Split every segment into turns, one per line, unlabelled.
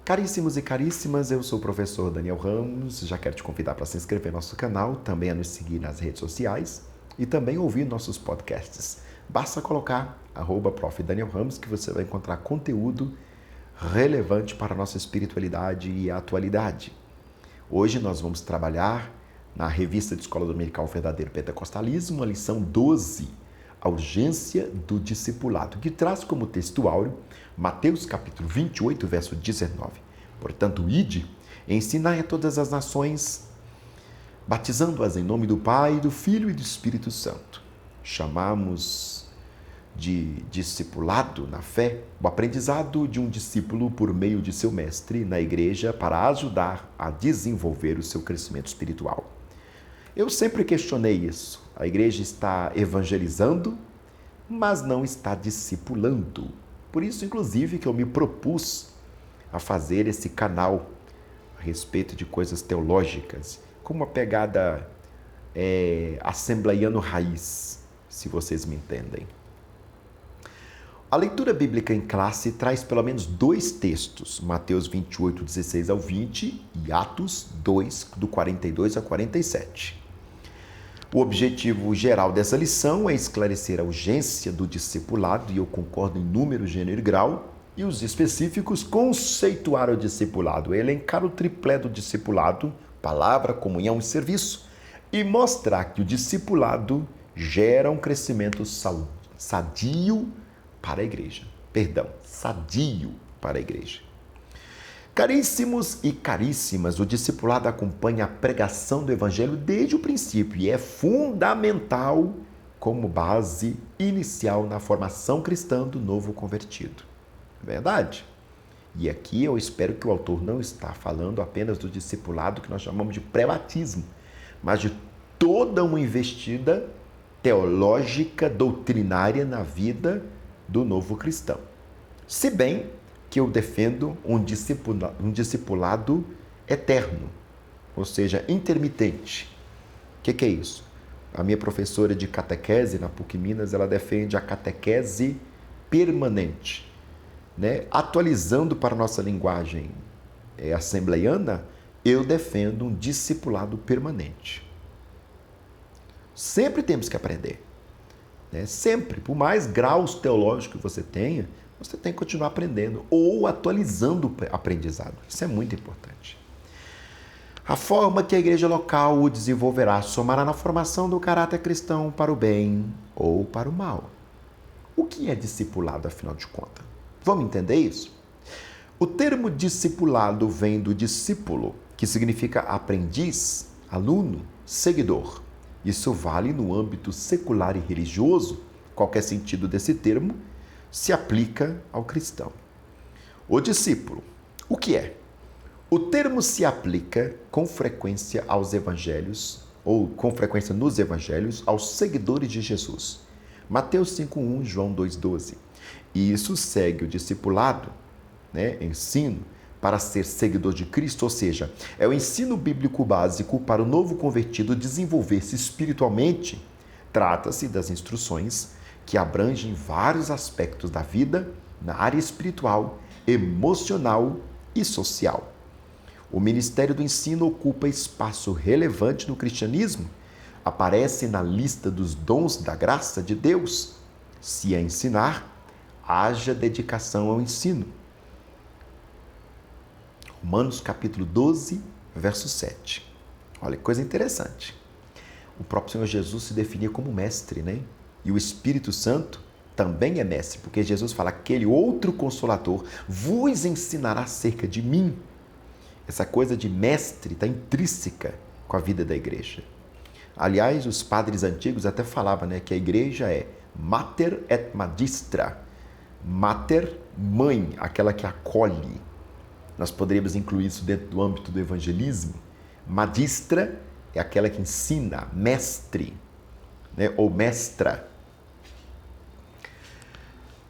Caríssimos e caríssimas, eu sou o professor Daniel Ramos, já quero te convidar para se inscrever no nosso canal, também a nos seguir nas redes sociais e também ouvir nossos podcasts. Basta colocar @Prof. Daniel Ramos que você vai encontrar conteúdo relevante para a nossa espiritualidade e atualidade. Hoje nós vamos trabalhar na revista de Escola Dominical Verdadeiro Pentecostalismo, a lição 12, a urgência do discipulado, que traz como texto áureo Mateus capítulo 28, verso 19. Portanto, ide, ensinai a todas as nações, batizando-as em nome do Pai, do Filho e do Espírito Santo. Chamamos de discipulado na fé o aprendizado de um discípulo por meio de seu mestre na igreja para ajudar a desenvolver o seu crescimento espiritual. Eu sempre questionei isso. A igreja está evangelizando, mas não está discipulando. Por isso, inclusive, que eu me propus a fazer esse canal a respeito de coisas teológicas, com uma pegada assembleiano raiz, se vocês me entendem. A leitura bíblica em classe traz pelo menos dois textos, Mateus 28, 16 ao 20 e Atos 2, do 42 a 47. O objetivo geral dessa lição é esclarecer a urgência do discipulado, e eu concordo em número, gênero e grau, e os específicos conceituar o discipulado, elencar o triplé do discipulado, palavra, comunhão e serviço, e mostrar que o discipulado gera um crescimento sadio para a igreja. Sadio para a igreja. Caríssimos e caríssimas, o discipulado acompanha a pregação do evangelho desde o princípio e é fundamental como base inicial na formação cristã do novo convertido. Verdade? E aqui eu espero que o autor não está falando apenas do discipulado que nós chamamos de pré-batismo, mas de toda uma investida teológica, doutrinária na vida do novo cristão. Se bem que eu defendo um discipulado eterno, ou seja, intermitente. O que é isso? A minha professora de catequese na PUC Minas, ela defende a catequese permanente, né? Atualizando para a nossa linguagem assembleiana, eu defendo um discipulado permanente. Sempre temos que aprender, né? Sempre, por mais graus teológicos que você tenha, você tem que continuar aprendendo ou atualizando o aprendizado. Isso é muito importante. A forma que a igreja local o desenvolverá somará na formação do caráter cristão para o bem ou para o mal. O que é discipulado, afinal de contas? Vamos entender isso? O termo discipulado vem do discípulo, que significa aprendiz, aluno, seguidor. Isso vale no âmbito secular e religioso. Qualquer sentido desse termo se aplica ao cristão. O discípulo, o que é? O termo se aplica com frequência aos evangelhos, ou com frequência nos evangelhos, aos seguidores de Jesus. Mateus 5:1, João 2:12. E isso segue o discipulado, né? Ensino para ser seguidor de Cristo, ou seja, é o ensino bíblico básico para o novo convertido desenvolver-se espiritualmente. Trata-se das instruções que abrangem vários aspectos da vida na área espiritual, emocional e social. O ministério do ensino ocupa espaço relevante no cristianismo, aparece na lista dos dons da graça de Deus. Se a ensinar, haja dedicação ao ensino. Romanos capítulo 12, verso 7. Olha que coisa interessante. O próprio Senhor Jesus se definia como mestre, né? E o Espírito Santo também é mestre, porque Jesus fala, aquele outro Consolador vos ensinará acerca de mim. Essa coisa de mestre está intrínseca com a vida da igreja. Aliás, os padres antigos até falavam, né, que a igreja é mater et magistra. Mater, mãe, aquela que acolhe. Nós poderíamos incluir isso dentro do âmbito do evangelismo. Magistra é aquela que ensina, mestre, né, ou mestra.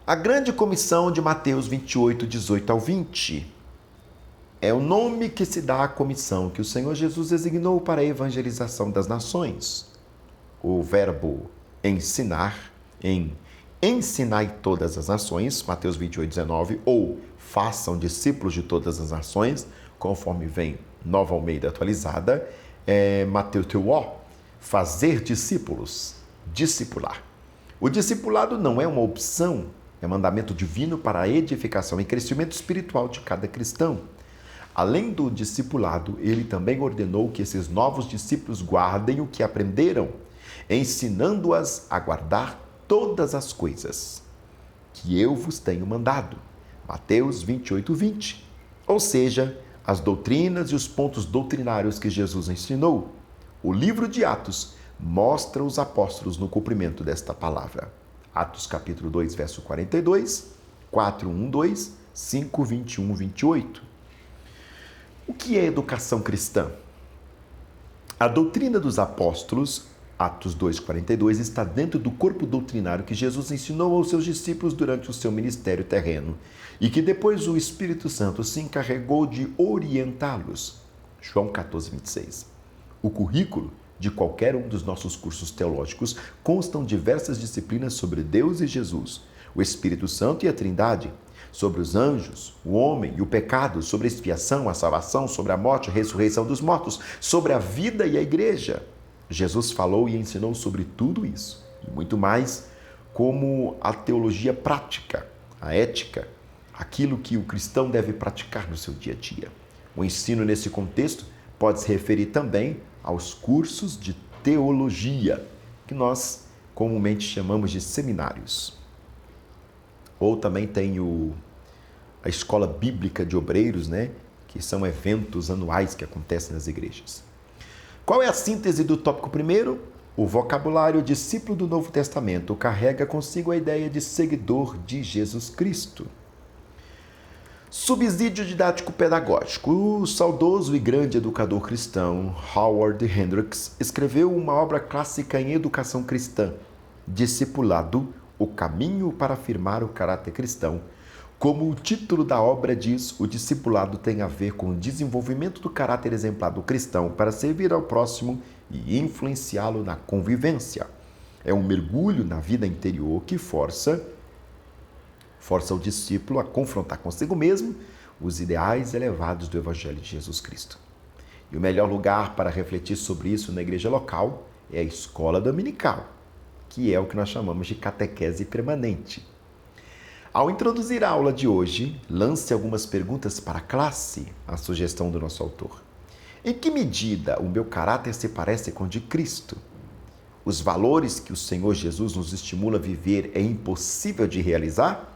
A grande comissão de Mateus 28, 18 ao 20 é o nome que se dá à comissão que o Senhor Jesus designou para a evangelização das nações. O verbo ensinar, em ensinai todas as nações, Mateus 28, 19, ou façam discípulos de todas as nações, conforme vem Nova Almeida atualizada, Mateus Teuó, fazer discípulos, discipular. O discipulado não é uma opção, é mandamento divino para a edificação e crescimento espiritual de cada cristão. Além do discipulado, ele também ordenou que esses novos discípulos guardem o que aprenderam, ensinando-as a guardar todas as coisas que eu vos tenho mandado. Mateus 28:20. Ou seja, as doutrinas e os pontos doutrinários que Jesus ensinou. O livro de Atos mostra os apóstolos no cumprimento desta palavra. Atos capítulo 2, verso 42, 4:1-2, 5:21-28. O que é educação cristã? A doutrina dos apóstolos, Atos 2:42, está dentro do corpo doutrinário que Jesus ensinou aos seus discípulos durante o seu ministério terreno e que depois o Espírito Santo se encarregou de orientá-los. João 14:26. O currículo de qualquer um dos nossos cursos teológicos constam diversas disciplinas sobre Deus e Jesus, o Espírito Santo e a Trindade, sobre os anjos, o homem e o pecado, sobre a expiação, a salvação, sobre a morte, a ressurreição dos mortos, sobre a vida e a igreja. Jesus falou e ensinou sobre tudo isso e muito mais, como a teologia prática, a ética, aquilo que o cristão deve praticar no seu dia a dia. O ensino nesse contexto pode se referir também aos cursos de teologia, que nós comumente chamamos de seminários. Ou também tem a Escola Bíblica de Obreiros, que são eventos anuais que acontecem nas igrejas. Qual é a síntese do tópico primeiro? O vocabulário discípulo do Novo Testamento carrega consigo a ideia de seguidor de Jesus Cristo. Subsídio didático pedagógico. O saudoso e grande educador cristão Howard Hendricks escreveu uma obra clássica em educação cristã, Discipulado, o caminho para afirmar o caráter cristão. Como o título da obra diz, o discipulado tem a ver com o desenvolvimento do caráter exemplar do cristão para servir ao próximo e influenciá-lo na convivência. É um mergulho na vida interior que força o discípulo a confrontar consigo mesmo os ideais elevados do Evangelho de Jesus Cristo. E o melhor lugar para refletir sobre isso na igreja local é a escola dominical, que é o que nós chamamos de catequese permanente. Ao introduzir a aula de hoje, lance algumas perguntas para a classe, a sugestão do nosso autor. Em que medida o meu caráter se parece com o de Cristo? Os valores que o Senhor Jesus nos estimula a viver é impossível de realizar?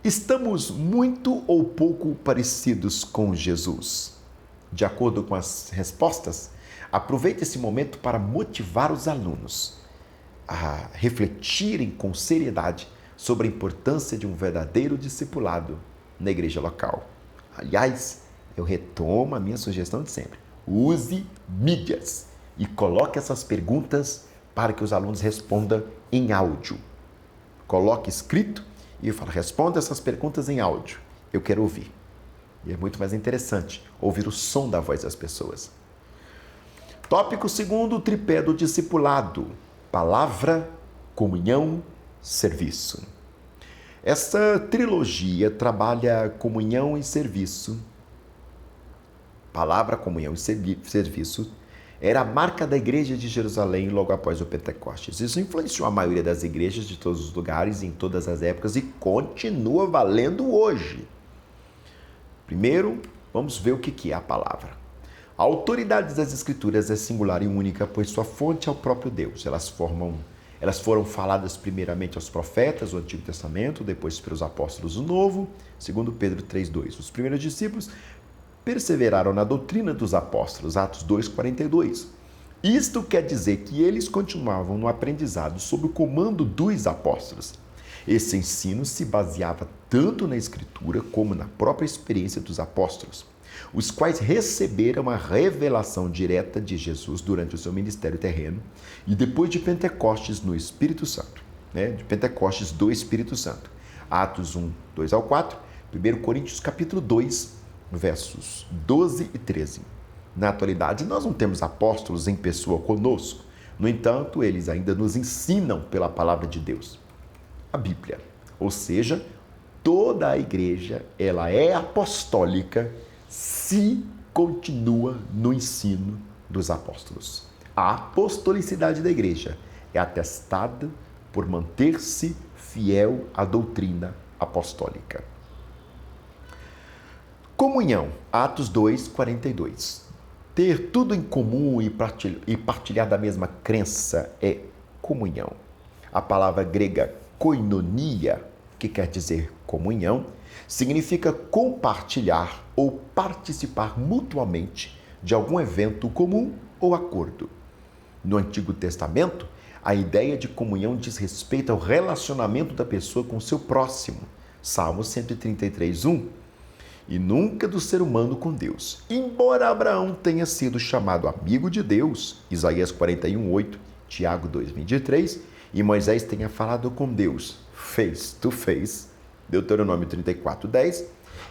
Estamos muito ou pouco parecidos com Jesus? De acordo com as respostas, aproveite esse momento para motivar os alunos a refletirem com seriedade sobre a importância de um verdadeiro discipulado na igreja local. Aliás, eu retomo a minha sugestão de sempre. Use mídias e coloque essas perguntas para que os alunos respondam em áudio. Coloque escrito e fala, responda essas perguntas em áudio. Eu quero ouvir. E é muito mais interessante ouvir o som da voz das pessoas. Tópico segundo, o tripé do discipulado. Palavra, comunhão, serviço. Essa trilogia trabalha comunhão e serviço. Palavra, comunhão e serviço era a marca da igreja de Jerusalém logo após o Pentecostes. Isso influenciou a maioria das igrejas de todos os lugares, em todas as épocas e continua valendo hoje. Primeiro, vamos ver o que é a palavra. A autoridade das Escrituras é singular e única, pois sua fonte é o próprio Deus. Elas foram faladas primeiramente aos profetas do Antigo Testamento, depois pelos apóstolos do Novo, segundo Pedro 3:2. Os primeiros discípulos perseveraram na doutrina dos apóstolos, Atos 2:42. Isto quer dizer que eles continuavam no aprendizado sob o comando dos apóstolos. Esse ensino se baseava tanto na Escritura como na própria experiência dos apóstolos, os quais receberam a revelação direta de Jesus durante o seu ministério terreno e depois de Pentecostes no Espírito Santo, de Pentecostes do Espírito Santo. Atos 1:2-4, 1 Coríntios capítulo 2, versos 12 e 13. Na atualidade, nós não temos apóstolos em pessoa conosco. No entanto, eles ainda nos ensinam pela palavra de Deus, a Bíblia. Ou seja, toda a igreja, ela é apostólica se continua no ensino dos apóstolos. A apostolicidade da igreja é atestada por manter-se fiel à doutrina apostólica. Comunhão, Atos 2, 42. Ter tudo em comum e partilhar da mesma crença é comunhão. A palavra grega koinonia, que quer dizer comunhão, significa compartilhar ou participar mutuamente de algum evento comum ou acordo. No Antigo Testamento, a ideia de comunhão diz respeito ao relacionamento da pessoa com o seu próximo. Salmo 133, 1. E nunca do ser humano com Deus. Embora Abraão tenha sido chamado amigo de Deus, Isaías 41, 8, Tiago 2, 23, e Moisés tenha falado com Deus, face to face, Deuteronômio 34, 10,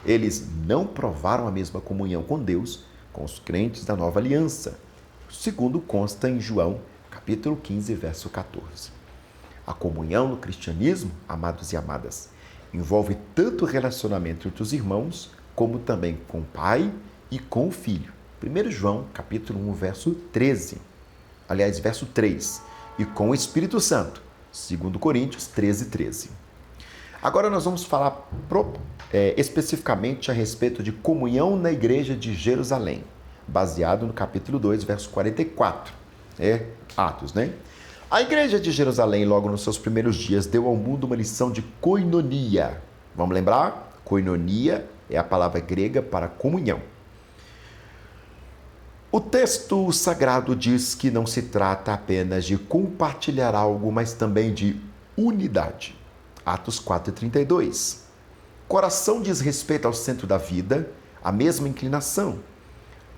eles não provaram a mesma comunhão com Deus com os crentes da nova aliança, segundo consta em João, capítulo 15, verso 14. A comunhão no cristianismo, amados e amadas, envolve tanto o relacionamento entre os irmãos, como também com o pai e com o filho. 1 João, capítulo 1, verso 13. Aliás, verso 3. E com o Espírito Santo, 2 Coríntios 13, 13. Agora nós vamos falar especificamente a respeito de comunhão na igreja de Jerusalém, baseado no capítulo 2, verso 44. Atos, né? A igreja de Jerusalém, logo nos seus primeiros dias, deu ao mundo uma lição de koinonia. Vamos lembrar? Koinonia é a palavra grega para comunhão. O texto sagrado diz que não se trata apenas de compartilhar algo, mas também de unidade. Atos 4:32. Coração diz respeito ao centro da vida, a mesma inclinação.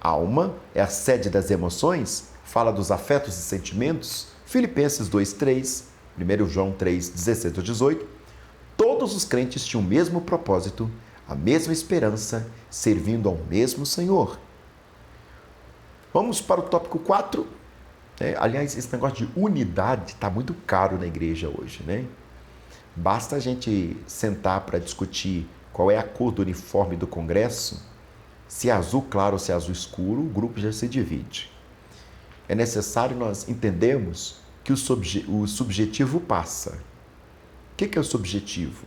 Alma é a sede das emoções, fala dos afetos e sentimentos. Filipenses 2:3, 1 João 3:16 a 18. Todos os crentes tinham o mesmo propósito, a mesma esperança, servindo ao mesmo Senhor. Vamos para o tópico 4. Aliás, esse negócio de unidade está muito caro na igreja hoje, né? Basta a gente sentar para discutir qual é a cor do uniforme do Congresso, se é azul claro ou se é azul escuro, o grupo já se divide. É necessário nós entendermos que o subjetivo passa. O que é o subjetivo?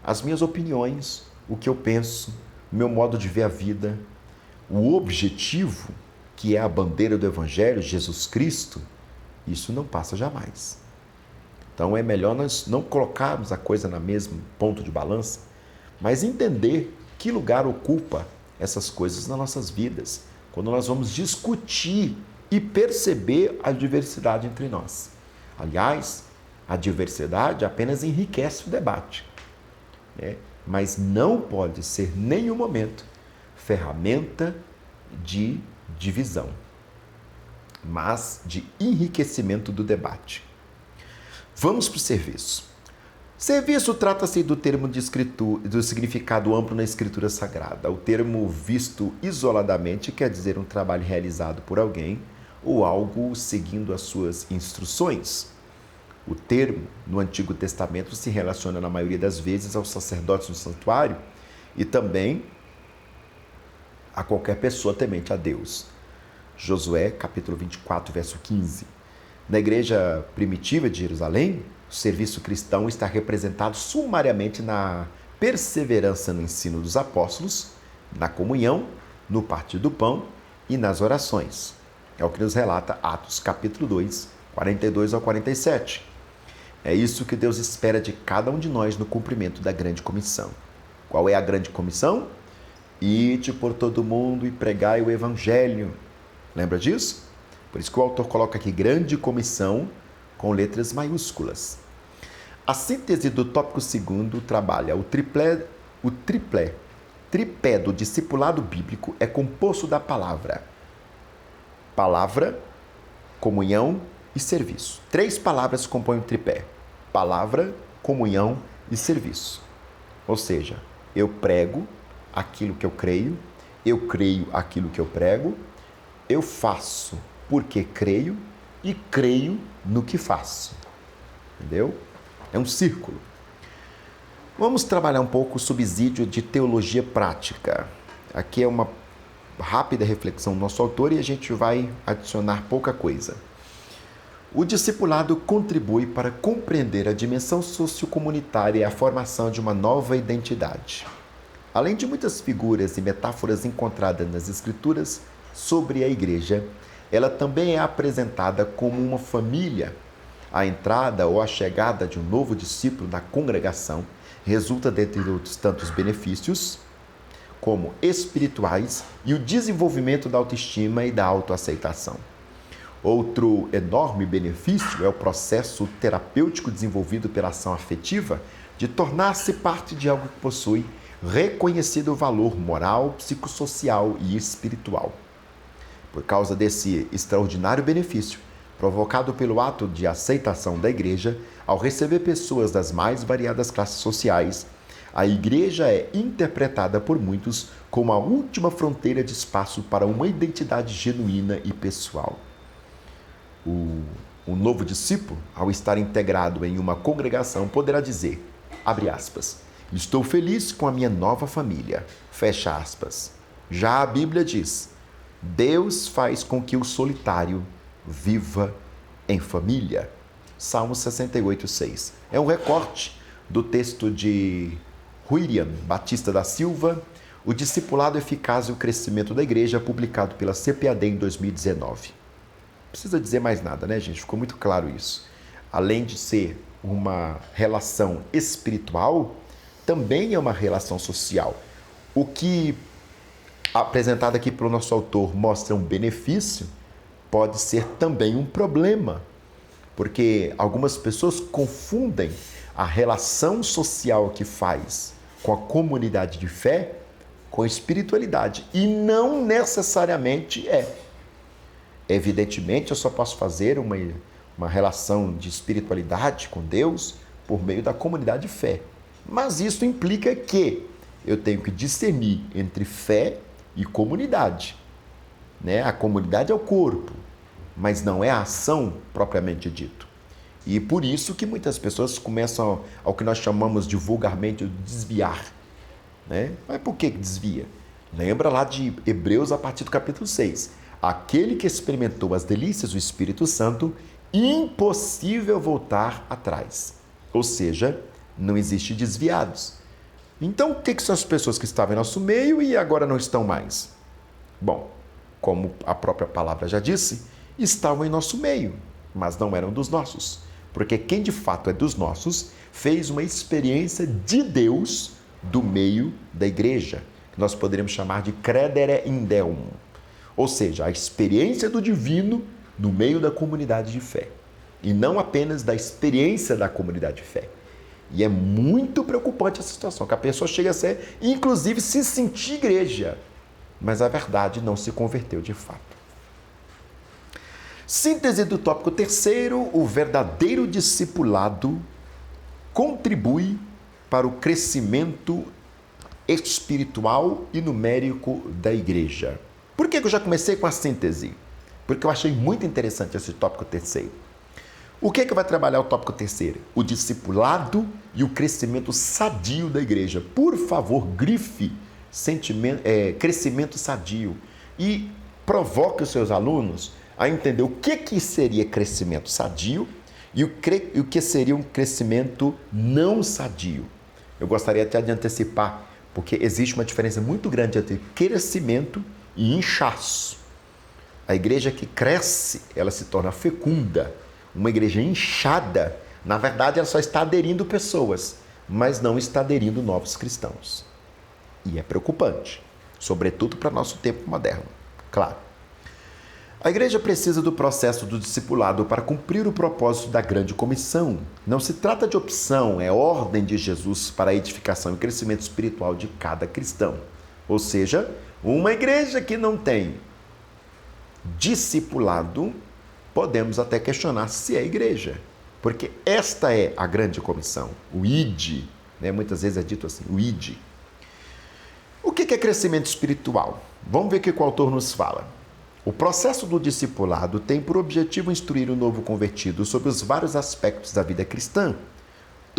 As minhas opiniões, o que eu penso, o meu modo de ver a vida. O objetivo, que é a bandeira do Evangelho, Jesus Cristo, isso não passa jamais. Então é melhor nós não colocarmos a coisa no mesmo ponto de balança, mas entender que lugar ocupa essas coisas nas nossas vidas, quando nós vamos discutir e perceber a diversidade entre nós. Aliás, a diversidade apenas enriquece o debate, mas não pode ser, em nenhum momento, ferramenta de divisão, mas de enriquecimento do debate. Vamos para o serviço. Serviço trata-se do termo do significado amplo na Escritura Sagrada. O termo visto isoladamente quer dizer um trabalho realizado por alguém ou algo seguindo as suas instruções. O termo, no Antigo Testamento, se relaciona na maioria das vezes aos sacerdotes no santuário e também a qualquer pessoa temente a Deus. Josué, capítulo 24, verso 15. Na igreja primitiva de Jerusalém, o serviço cristão está representado sumariamente na perseverança no ensino dos apóstolos, na comunhão, no partir do pão e nas orações. É o que nos relata Atos, capítulo 2, 42 ao 47. É isso que Deus espera de cada um de nós no cumprimento da grande comissão. Qual é a grande comissão? Ide por todo mundo e pregai o evangelho. Lembra disso? Por isso que o autor coloca aqui grande comissão com letras maiúsculas. A síntese do tópico 2 trabalha o tripé do discipulado bíblico é composto da palavra, comunhão e serviço. 3 palavras compõem o tripé: palavra, comunhão e serviço. Ou seja, eu prego aquilo que eu creio aquilo que eu prego, eu faço porque creio e creio no que faço. Entendeu? É um círculo. Vamos trabalhar um pouco o subsídio de teologia prática. Aqui é uma rápida reflexão do nosso autor e a gente vai adicionar pouca coisa. O discipulado contribui para compreender a dimensão sociocomunitária e a formação de uma nova identidade. Além de muitas figuras e metáforas encontradas nas Escrituras sobre a igreja, ela também é apresentada como uma família. A entrada ou a chegada de um novo discípulo na congregação resulta, dentre outros tantos benefícios, como espirituais, e o desenvolvimento da autoestima e da autoaceitação. Outro enorme benefício é o processo terapêutico desenvolvido pela ação afetiva de tornar-se parte de algo que possui reconhecido valor moral, psicossocial e espiritual. Por causa desse extraordinário benefício, provocado pelo ato de aceitação da igreja, ao receber pessoas das mais variadas classes sociais, a igreja é interpretada por muitos como a última fronteira de espaço para uma identidade genuína e pessoal. O novo discípulo, ao estar integrado em uma congregação, poderá dizer, abre aspas, estou feliz com a minha nova família, fecha aspas. Já a Bíblia diz, Deus faz com que o solitário viva em família. Salmo 68:6. É um recorte do texto de William Batista da Silva, O Discipulado Eficaz e o Crescimento da Igreja, publicado pela CPAD em 2019. Não precisa dizer mais nada, né, gente? Ficou muito claro isso. Além de ser uma relação espiritual, também é uma relação social. O que, apresentado aqui pelo nosso autor, mostra um benefício, pode ser também um problema, porque algumas pessoas confundem a relação social que faz com a comunidade de fé com espiritualidade, e não necessariamente é. Evidentemente, eu só posso fazer uma relação de espiritualidade com Deus por meio da comunidade de fé. Mas isso implica que eu tenho que discernir entre fé e comunidade. Né? A comunidade é o corpo, mas não é a ação propriamente dito. E por isso que muitas pessoas começam ao que nós chamamos de vulgarmente de desviar. Né? Mas por que desvia? Lembra lá de Hebreus a partir do capítulo 6. Aquele que experimentou as delícias do Espírito Santo, impossível voltar atrás. Ou seja, não existe desviados. Então, o que são as pessoas que estavam em nosso meio e agora não estão mais? Bom, como a própria palavra já disse, estavam em nosso meio, mas não eram dos nossos. Porque quem de fato é dos nossos fez uma experiência de Deus do meio da igreja, que nós poderíamos chamar de credere in Deum. Ou seja, a experiência do divino no meio da comunidade de fé. E não apenas da experiência da comunidade de fé. E é muito preocupante essa situação, que a pessoa chega a ser, inclusive, se sentir igreja, mas a verdade não se converteu de fato. Síntese do tópico 3º, o verdadeiro discipulado contribui para o crescimento espiritual e numérico da igreja. Por que eu já comecei com a síntese? Porque eu achei muito interessante esse tópico 3º. O que vai trabalhar o tópico 3º? O discipulado e o crescimento sadio da igreja. Por favor, grife crescimento sadio e provoque os seus alunos a entender o que seria crescimento sadio e o que seria um crescimento não sadio. Eu gostaria até de antecipar, porque existe uma diferença muito grande entre crescimento e inchaço. A igreja que cresce, ela se torna fecunda. Uma igreja inchada, na verdade, ela só está aderindo pessoas, mas não está aderindo novos cristãos. E é preocupante, sobretudo para nosso tempo moderno, claro. A igreja precisa do processo do discipulado para cumprir o propósito da grande comissão. Não se trata de opção, é ordem de Jesus para a edificação e crescimento espiritual de cada cristão. Ou seja, uma igreja que não tem discipulado, podemos até questionar se é igreja. Porque esta é a grande comissão, o ID, né? Muitas vezes é dito assim, o ID. O que é crescimento espiritual? Vamos ver o que o autor nos fala. O processo do discipulado tem por objetivo instruir o novo convertido sobre os vários aspectos da vida cristã.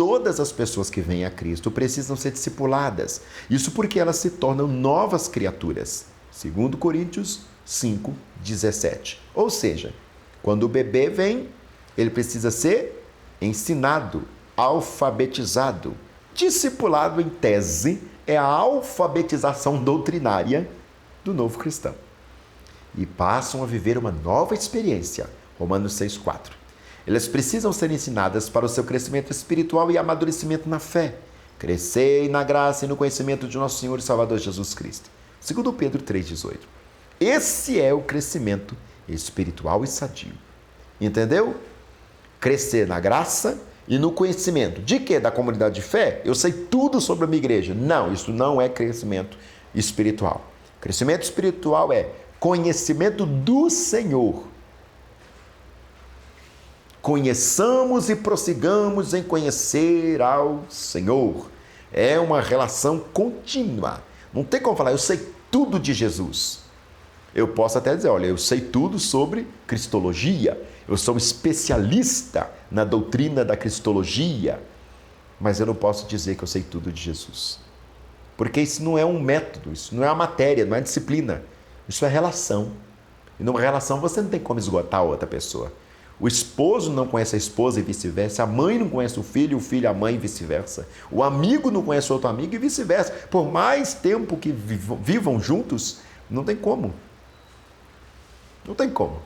todas as pessoas que vêm a Cristo precisam ser discipuladas. Isso porque elas se tornam novas criaturas. 2 Coríntios 5:17. Ou seja, quando o bebê vem, ele precisa ser ensinado, alfabetizado. Discipulado, em tese, é a alfabetização doutrinária do novo cristão. E passam a viver uma nova experiência. Romanos 6:4. Elas precisam ser ensinadas para o seu crescimento espiritual e amadurecimento na fé. Crescei na graça e no conhecimento de nosso Senhor e Salvador Jesus Cristo. 2 Pedro 3:18. Esse é o crescimento espiritual e sadio. Entendeu? Crescer na graça e no conhecimento. De quê? Da comunidade de fé? Eu sei tudo sobre a minha igreja. Não, isso não é crescimento espiritual. Crescimento espiritual é conhecimento do Senhor. Conheçamos e prossigamos em conhecer ao Senhor. É uma relação contínua. Não tem como falar, eu sei tudo de Jesus. Eu posso até dizer, olha, eu sei tudo sobre cristologia. Eu sou especialista na doutrina da cristologia. Mas eu não posso dizer que eu sei tudo de Jesus. Porque isso não é um método, isso não é uma matéria, não é disciplina. Isso é relação. E numa relação você não tem como esgotar a outra pessoa. O esposo não conhece a esposa e vice-versa. A mãe não conhece o filho a mãe e vice-versa. O amigo não conhece outro amigo e vice-versa. Por mais tempo que vivam juntos, não tem como. Não tem como.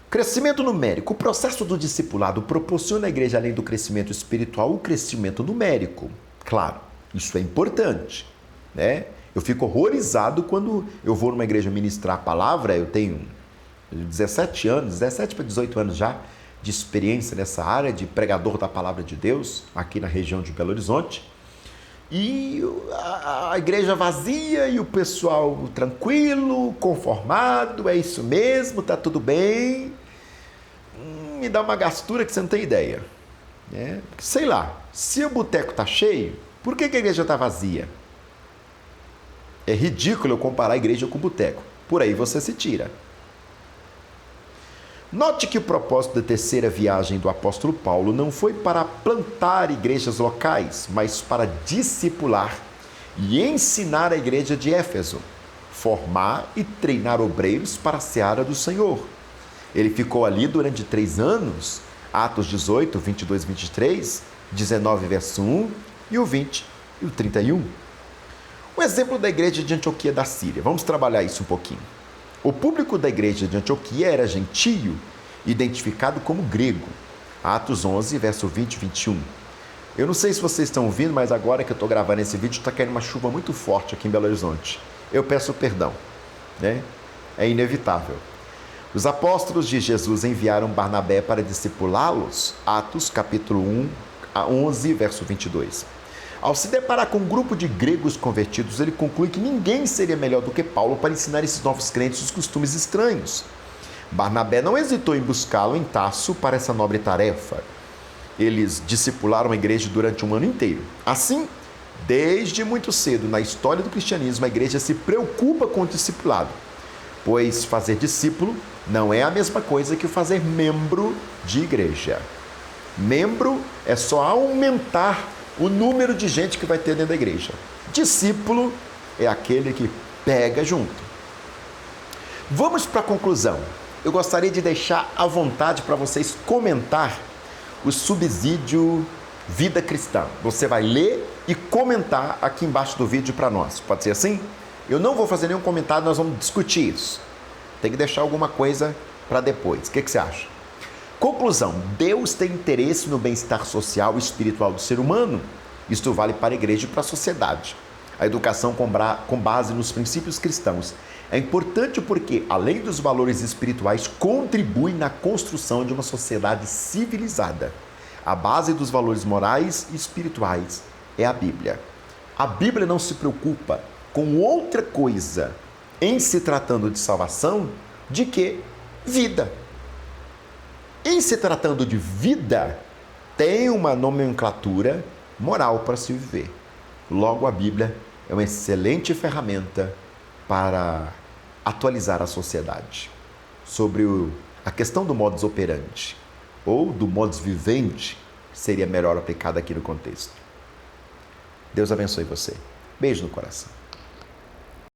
Crescimento numérico. O processo do discipulado proporciona à igreja, além do crescimento espiritual, o crescimento numérico. Claro, isso é importante, né? Eu fico horrorizado quando eu vou numa igreja ministrar a palavra. Eu tenho 17 para 18 anos já de experiência nessa área de pregador da palavra de Deus, aqui na região de Belo Horizonte. E a igreja vazia e o pessoal tranquilo, conformado, é isso mesmo, tá tudo bem. Me dá uma gastura que você não tem ideia. Né? Sei lá, se o boteco tá cheio, por que a igreja tá vazia? É ridículo eu comparar a igreja com o boteco. Por aí você se tira. Note que o propósito da terceira viagem do apóstolo Paulo não foi para plantar igrejas locais, mas para discipular e ensinar a igreja de Éfeso, formar e treinar obreiros para a seara do Senhor. Ele ficou ali durante 3 anos, Atos 18, 22, 23, 19, verso 1, e o 20 e o 31. O exemplo da igreja de Antioquia da Síria. Vamos trabalhar isso um pouquinho. O público da igreja de Antioquia era gentio, identificado como grego. Atos 11, verso 20 e 21. Eu não sei se vocês estão ouvindo, mas agora que eu estou gravando esse vídeo, está caindo uma chuva muito forte aqui em Belo Horizonte. Eu peço perdão, né? É inevitável. Os apóstolos de Jesus enviaram Barnabé para discipulá-los. Atos, capítulo 1, a 11, verso 22. Ao se deparar com um grupo de gregos convertidos, ele conclui que ninguém seria melhor do que Paulo para ensinar esses novos crentes os costumes estranhos. Barnabé não hesitou em buscá-lo em Tarso para essa nobre tarefa. Eles discipularam a igreja durante um ano inteiro. Assim, desde muito cedo na história do cristianismo, a igreja se preocupa com o discipulado, pois fazer discípulo não é a mesma coisa que fazer membro de igreja. Membro é só aumentar o número de gente que vai ter dentro da igreja. Discípulo é aquele que pega junto. Vamos para a conclusão. Eu gostaria de deixar à vontade para vocês comentar o subsídio Vida Cristã. Você vai ler e comentar aqui embaixo do vídeo para nós. Pode ser assim? Eu não vou fazer nenhum comentário, nós vamos discutir isso. Tem que deixar alguma coisa para depois. O que você acha? Conclusão. Deus tem interesse no bem-estar social e espiritual do ser humano. Isto vale para a igreja e para a sociedade. A educação com base nos princípios cristãos é importante porque, além dos valores espirituais, contribui na construção de uma sociedade civilizada. A base dos valores morais e espirituais é a Bíblia. A Bíblia não se preocupa com outra coisa em se tratando de salvação de que vida. Em se tratando de vida, tem uma nomenclatura moral para se viver. Logo, a Bíblia é uma excelente ferramenta para atualizar a sociedade sobre a questão do modus operandi ou do modus vivendi, seria melhor aplicada aqui no contexto. Deus abençoe você. Beijo no coração.